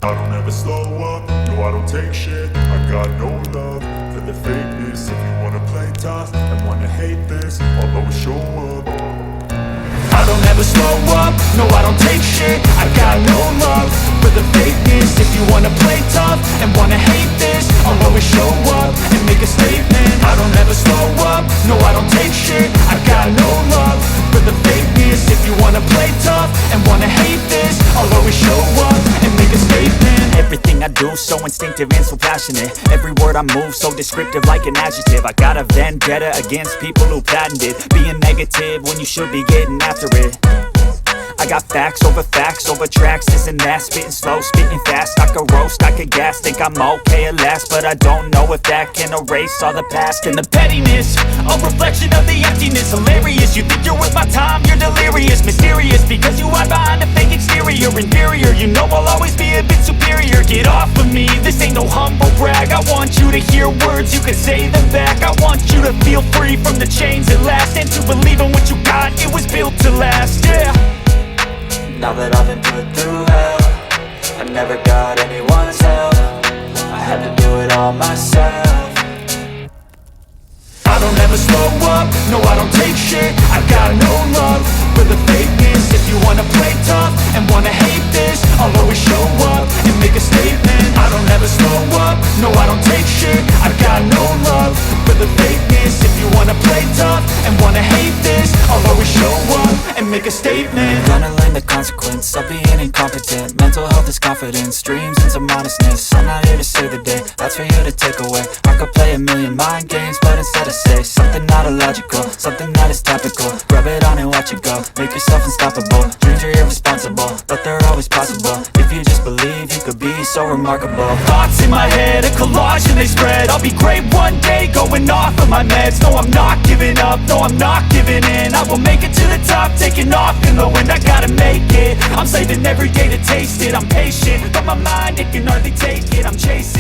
I don't ever slow up, no I don't take shit. I got no love for the fakeness. If you wanna play tough and wanna hate this, I'll always show up. I don't ever slow up, no I don't take shit. I got no love for the fakeness. If you wanna play tough and wanna hate this, I'll always show up and make a statement. I don't ever slow up, no I don't take shit. I got no love for the fakeness. If you wanna play tough and wanna hate this, I'll always show up and make a statement. Everything I do so instinctive and so passionate. Every word I move so descriptive like an adjective. I got a vendetta against people who patented being negative when you should be getting after it. I got facts over tracks, this and that. Spitting slow, spitting fast. I could roast, I could gas. Think I'm okay at last, but I don't know if that can erase all the past. And the pettiness, a reflection of the emptiness. Hilarious, you think you're worth my time, you're delirious. Mysterious, because you hide behind a fake exterior. Inferior, you know I'll always be a bit superior. Get off of me, this ain't no humble brag. I want you to hear words, you can say them back. I want you to feel free from the chains at last, and to believe in what you got, it was built to last, yeah. Now that I've been put through hell, I never got anyone's help. I had to do it all myself. I don't ever slow up, no I don't take shit. I got no love for the fakeness. If you wanna play tough and wanna hate this, I'll always show up and make a statement. I don't ever slow up, no I don't take shit. I got no love for the fakeness. If you wanna play tough and wanna hate this, I'll always show up and make a statement. Gonna learn the consequence of being incompetent. Mental health is confidence, dreams and some honestness. I'm not here to save the day, that's for you to take away. I could play a million mind games, but instead I say something not illogical, something that is topical. Rub it on and watch it go, make yourself unstoppable. Dreams are irresponsible, but they're always possible. If you just believe, you could be so remarkable. Thoughts in my head, a collage and they spread. I'll be great one day, going off of my meds. No, I'm not giving up, no, I'm not giving in. I will make it to the top, taking off in the wind. I gotta make it, I'm saving every day to taste it. I'm patient, but my mind, it can hardly take it. I'm chasing